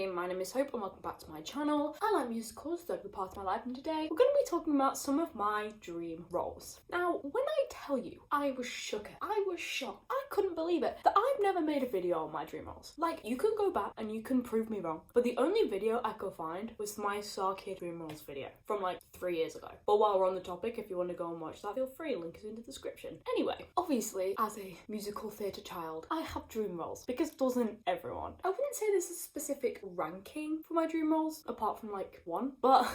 my name is Hope and welcome back to my channel. I like musicals, they're a part of my life, and today we're going to be talking about some of my dream roles. Now, when I tell you, I was shook. I was shocked. I couldn't believe it that I've never made a video on my dream roles. Like, you can go back and you can prove me wrong, but the only video I could find was my Star Kid dream roles video from like 3 years ago. But while we're on the topic, if you want to go and watch that, feel free, link is in the description. Anyway, obviously, as a musical theatre child, I have dream roles, because doesn't everyone? I wouldn't say there's a specific ranking for my dream roles, apart from like one, but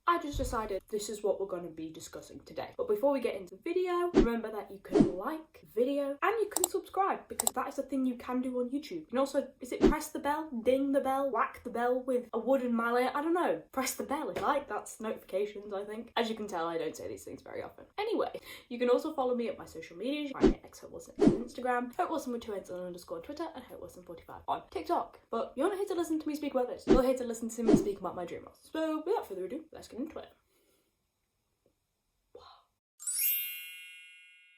I just decided this is what we're going to be discussing today. But before we get into the video, remember that you can like the video and you can subscribe, because that is a thing you can do on YouTube. You can also, is it press the bell, ding the bell, whack the bell with a wooden mallet? I don't know. Press the bell if you like, that's notifications, I think. As you can tell, I don't say these things very often. Anyway, you can also follow me at my social media. Find me at xHopeWilson on Instagram, HopeWilson with 2 N's on _ Twitter, and HopeWilson45 on TikTok. But you're not here to listen to me speak about this. You're here to listen to me speak about my dream roles. So without further ado, let's get into it.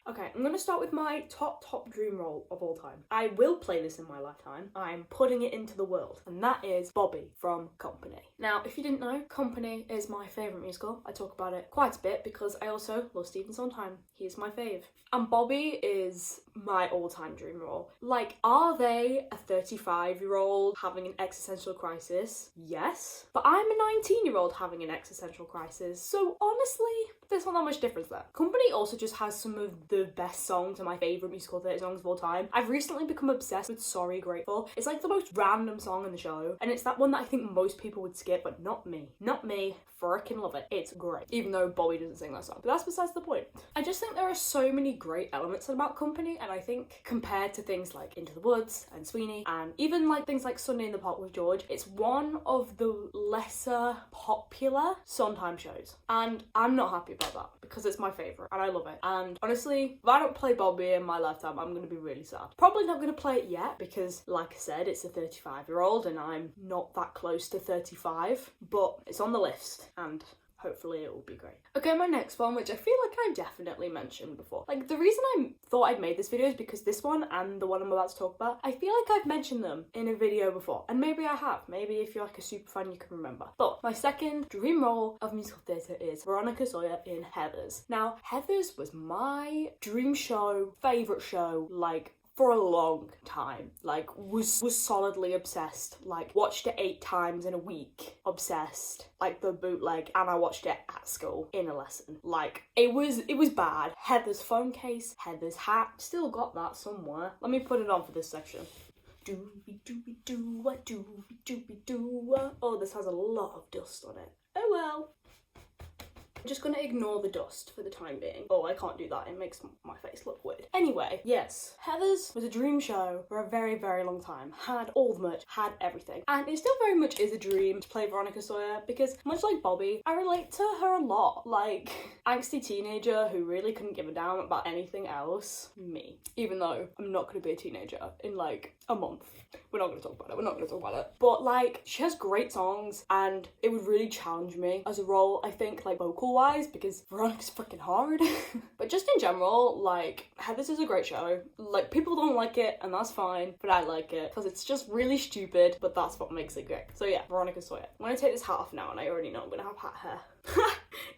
Okay, I'm going to start with my top dream role of all time. I will play this in my lifetime. I'm putting it into the world, and that is Bobby from Company. Now, if you didn't know, Company is my favourite musical. I talk about it quite a bit because I also love Stephen Sondheim. He is my fave. And Bobby is my all-time dream role. Like, are they a 35-year-old having an existential crisis? Yes. But I'm a 19-year-old having an existential crisis. So honestly, there's not that much difference there. Company also just has some of the best songs and my favourite musical theatre songs of all time. I've recently become obsessed with Sorry Grateful. It's like the most random song in the show, and it's that one that I think most people would skip, but not me. Not me. Frickin' love it. It's great. Even though Bobby doesn't sing that song. But that's besides the point. I just think there are so many great elements about Company, and I think compared to things like Into the Woods and Sweeney, and even like things like Sunday in the Park with George, it's one of the lesser popular Sondheim shows. And I'm not happy about that, because it's my favourite and I love it. And honestly, if I don't play Bobby in my lifetime, I'm going to be really sad. Probably not going to play it yet, because like I said, it's a 35-year-old and I'm not that close to 35, but it's on the list and hopefully it will be great. Okay, my next one, which I feel like I've definitely mentioned before. Like, the reason I thought I'd made this video is because this one and the one I'm about to talk about, I feel like I've mentioned them in a video before. And maybe I have. Maybe if you're like a super fan, you can remember. But my second dream role of musical theatre is Veronica Sawyer in Heathers. Now, Heathers was my dream show, favourite show, like, for a long time. Like, was solidly obsessed. Like, watched it 8 times in a week. Obsessed. Like, the bootleg, and I watched it at school in a lesson. Like, it was bad. Heather's phone case, Heather's hat, still got that somewhere. Let me put it on for this section. Doobie doobie doo, what doobie doobie doo. Oh, this has a lot of dust on it. Oh well. I'm just gonna ignore the dust for the time being. Oh, I can't do that. It makes my face look weird. Anyway, yes, Heathers was a dream show for a very, very long time. Had all the merch, had everything. And it still very much is a dream to play Veronica Sawyer, because much like Bobby, I relate to her a lot. Like, angsty teenager who really couldn't give a damn about anything else. Me. Even though I'm not gonna be a teenager in like a month. We're not gonna talk about it. We're not gonna talk about it. But like, she has great songs and it would really challenge me as a role, I think, like vocal wise, because Veronica's freaking hard. But just in general, like, Heathers is a great show. Like, people don't like it and that's fine, but I like it because it's just really stupid, but that's what makes it great. So yeah, Veronica Sawyer. I'm gonna take this hat off now and I already know I'm gonna have hat hair.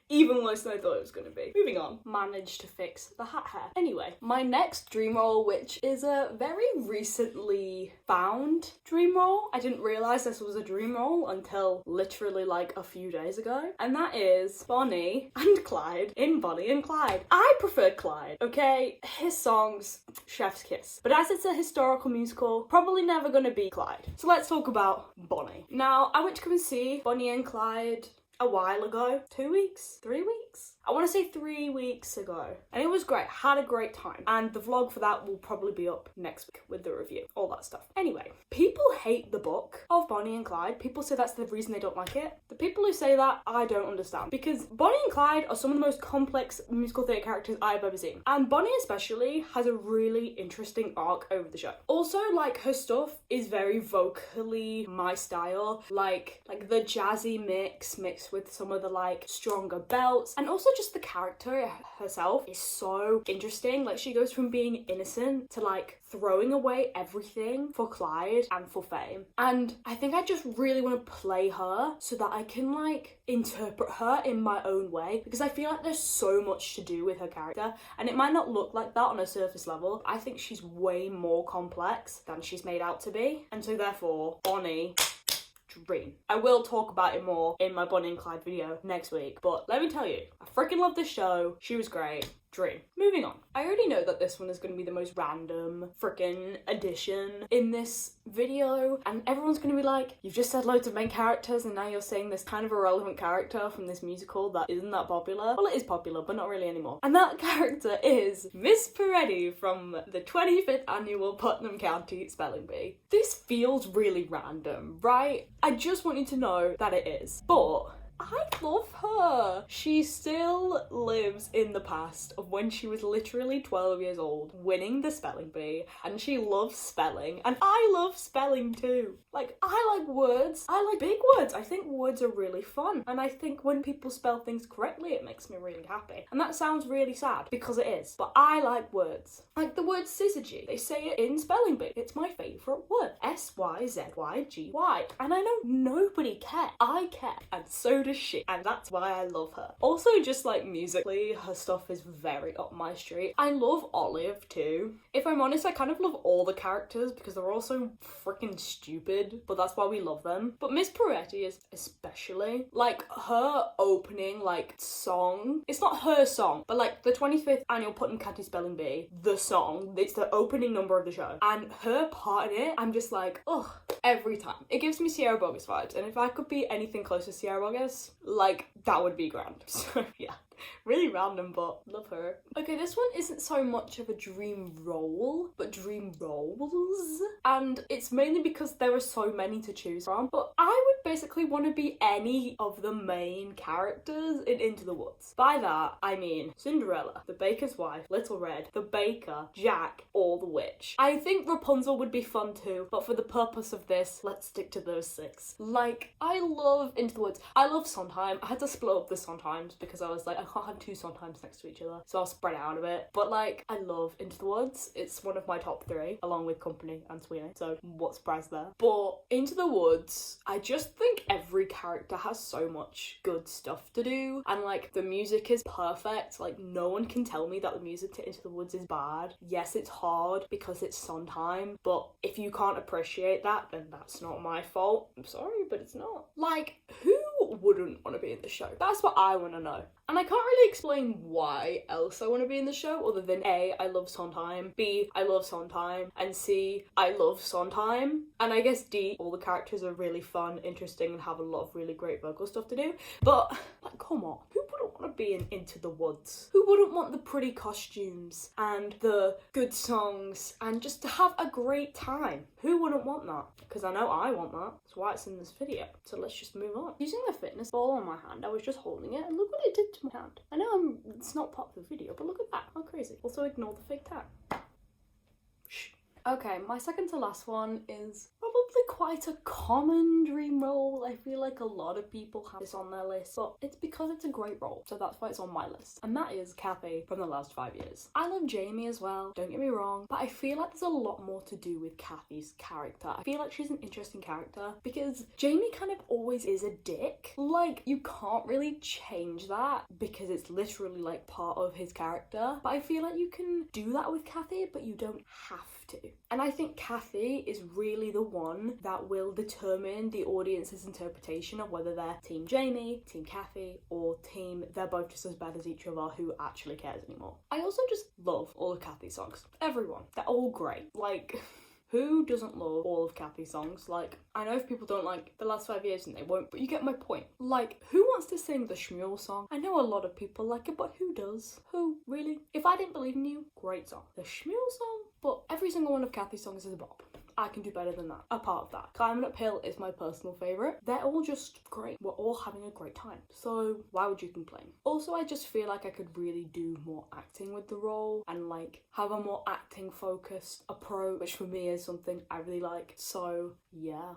Even worse than I thought it was going to be. Moving on. Managed to fix the hat hair. Anyway, my next dream role, which is a very recently found dream role. I didn't realise this was a dream role until literally like a few days ago. And that is Bonnie and Clyde in Bonnie and Clyde. I prefer Clyde, okay? His songs, chef's kiss. But as it's a historical musical, probably never going to be Clyde. So let's talk about Bonnie. Now, I went to come and see Bonnie and Clyde a while ago. 2 weeks? 3 weeks? I want to say 3 weeks ago. And it was great. Had a great time. And the vlog for that will probably be up next week with the review. All that stuff. Anyway, people hate the book of Bonnie and Clyde. People say that's the reason they don't like it. The people who say that, I don't understand. Because Bonnie and Clyde are some of the most complex musical theatre characters I've ever seen. And Bonnie especially has a really interesting arc over the show. Also, like, her stuff is very vocally my style. Like the jazzy mixed with some of the, like, stronger belts. And also just the character herself is so interesting. Like, she goes from being innocent to like throwing away everything for Clyde and for fame. And I think I just really want to play her so that I can like interpret her in my own way, because I feel like there's so much to do with her character, and it might not look like that on a surface level. I think she's way more complex than she's made out to be, and so therefore Bonnie, dream. I will talk about it more in my Bonnie and Clyde video next week, but let me tell you, I freaking love this show. She was great. Dream. Moving on. I already know that this one is going to be the most random freaking addition in this video, and everyone's going to be like, you've just said loads of main characters and now you're saying this kind of irrelevant character from this musical that isn't that popular. Well, it is popular, but not really anymore. And that character is Miss Peretti from the 25th annual Putnam County Spelling Bee. This feels really random, right? I just want you to know that it is. But I love her. She still lives in the past of when she was literally 12 years old, winning the spelling bee, and she loves spelling, and I love spelling too. Like, I like words. I like big words. I think words are really fun, and I think when people spell things correctly, it makes me really happy. And that sounds really sad, because it is, but I like words. Like the word syzygy. They say it in spelling bee. It's my favourite word. S-Y-Z-Y-G-Y. And I know nobody cares. I care, and so does she, and that's why I love her. Also, just like musically, her stuff is very up my street. I love Olive too. If I'm honest, I kind of love all the characters because they're all so freaking stupid, but that's why we love them. But Miss Peretti is especially, like, her opening like song, it's not her song, but like the 25th annual Putnam County Spelling Bee, the song, it's the opening number of the show, and her part in it, I'm just like, ugh, every time. It gives me Sierra Bogus vibes, and if I could be anything close to Sierra Bogus, like, that would be grand. So yeah, really random, but love her. Okay, this one isn't so much of a dream role, but dream roles, and it's mainly because there are so many to choose from. But I would basically want to be any of the main characters in Into the Woods. By that, I mean Cinderella, the baker's wife, Little Red, the baker, Jack, or the witch. I think Rapunzel would be fun too, but for the purpose of this, let's stick to those 6. Like, I love Into the Woods. I love Sondheim. I had to split up the Sondheims because I was like, I can't have 2 Sondheims next to each other, so I'll spread it out a bit. But like, I love Into the Woods. It's one of my top 3, along with Company and Sweeney, so what surprise there. But Into the Woods, I just think every character has so much good stuff to do, and like, the music is perfect. Like, no one can tell me that the music to Into the Woods is bad. Yes, it's hard because it's Sondheim, but if you can't appreciate that, then that's not my fault. I'm sorry, but it's not. Like, who wouldn't want to be in the show? That's what I want to know. And I can't really explain why else I want to be in the show, other than A, I love Sondheim, B, I love Sondheim, and C, I love Sondheim. And I guess D, all the characters are really fun, interesting, and have a lot of really great vocal stuff to do. But, like, come on, who wouldn't want to be in Into the Woods? Who wouldn't want the pretty costumes and the good songs and just to have a great time? Who wouldn't want that? Because I know I want that. That's why it's in this video. So let's just move on. Using the fitness ball on my hand, I was just holding it, and look what it did to my hand. I know it's not part of the video, but look at that. How crazy. Also, ignore the fake tag. Shh. Okay, my second to last one is probably quite a common dream role. I feel like a lot of people have this on their list, but it's because it's a great role, so that's why it's on my list. And that is Kathy from The Last 5 Years. I love Jamie as well, don't get me wrong, but I feel like there's a lot more to do with Kathy's character. I feel like she's an interesting character because Jamie kind of always is a dick. Like, you can't really change that because it's literally like part of his character, but I feel like you can do that with Kathy, but you don't have to. And I think Kathy is really the one that will determine the audience's interpretation of whether they're Team Jamie, Team Kathy, or Team they're both just as bad as each other, who actually cares anymore. I also just love all of Kathy's songs. Everyone. They're all great. Like, who doesn't love all of Kathy's songs? Like, I know if people don't like The Last 5 Years and they won't, but you get my point. Like, who wants to sing the Shmuel song? I know a lot of people like it, but who does? Who? Really? If I Didn't Believe in You, great song. The Shmuel song? But every single one of Kathy's songs is a bop. I can do better than that. A part of that. Climbing Uphill is my personal favourite. They're all just great. We're all having a great time. So why would you complain? Also, I just feel like I could really do more acting with the role and like have a more acting focused approach, which for me is something I really like. So yeah.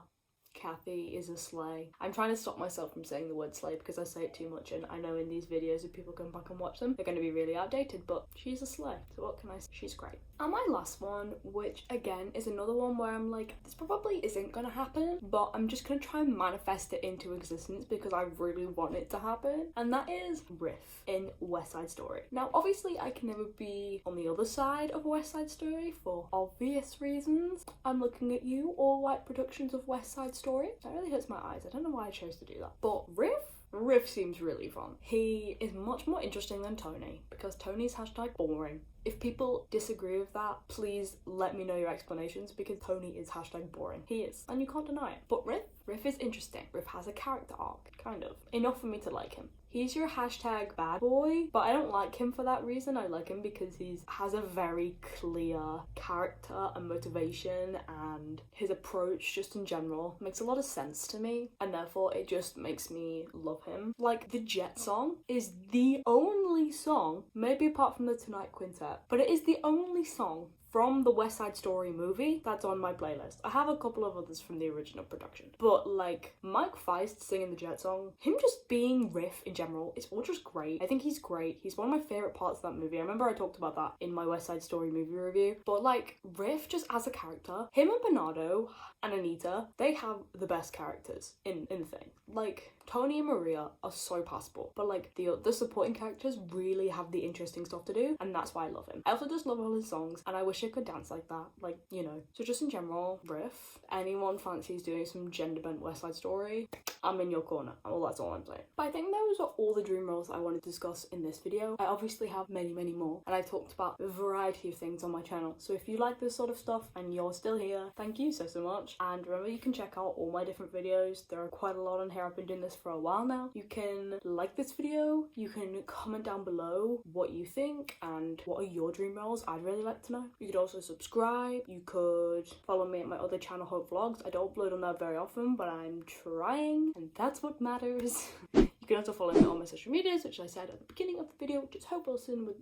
Kathy is a slay. I'm trying to stop myself from saying the word slay because I say it too much, and I know in these videos if people come back and watch them, they're going to be really outdated, but she's a slay. So what can I say? She's great. And my last one, which again is another one where I'm like, this probably isn't going to happen, but I'm just going to try and manifest it into existence because I really want it to happen, and that is Riff in West Side Story. Now, obviously, I can never be on the other side of West Side Story for obvious reasons. I'm looking at you, all white productions of West Side Story. That really hurts my eyes. I don't know why I chose to do that. But Riff seems really fun. He is much more interesting than Tony because Tony's hashtag boring. If people disagree with that, please let me know your explanations because Tony is hashtag boring. He is, and you can't deny it. But Riff is interesting. Riff has a character arc, kind of. Enough for me to like him. He's your hashtag bad boy, but I don't like him for that reason. I like him because he has a very clear character and motivation, and his approach just in general makes a lot of sense to me, and therefore it just makes me love him. Like, the Jet song is the only song, maybe apart from the Tonight Quintet, but it is the only song from the West Side Story movie that's on my playlist. I have a couple of others from the original production, but like Mike Feist singing the Jet song, him just being Riff in general, it's all just great. I think he's great. He's one of my favorite parts of that movie. I remember I talked about that in my West Side Story movie review, but like Riff just as a character, him and Bernardo and Anita, they have the best characters in the thing. Like, Tony and Maria are so passable, but like the supporting characters really have the interesting stuff to do, and that's why I love him. I also just love all his songs, and I wish I could dance like that, like, you know. So just in general, Riff, anyone fancies doing some gender bent West Side Story, I'm in your corner. Well, that's all I'm saying. But I think those are all the dream roles I wanted to discuss in this video. I obviously have many more, and I talked about a variety of things on my channel. So if you like this sort of stuff and you're still here, thank you so much. And remember, you can check out all my different videos. There are quite a lot on here. I've been doing this for a while now. You can like this video, you can comment down below what you think and what are your dream roles. I'd really like to know. You could also subscribe. You could follow me at my other channel, Hope Vlogs. I don't upload on there very often, but I'm trying, and that's what matters. You can also follow me on my social medias, which I said at the beginning of the video, which is Hope Wilson with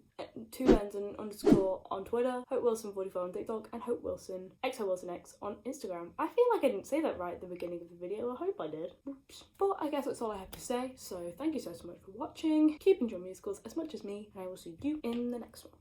2 N's and _ on Twitter, Hope Wilson 44 on TikTok, and Hope Wilson _HopeWilsonX on Instagram. I feel like I didn't say that right at the beginning of the video. I hope I did. Oops. But I guess that's all I have to say. So thank you so much for watching. Keep enjoying musicals as much as me, and I will see you in the next one.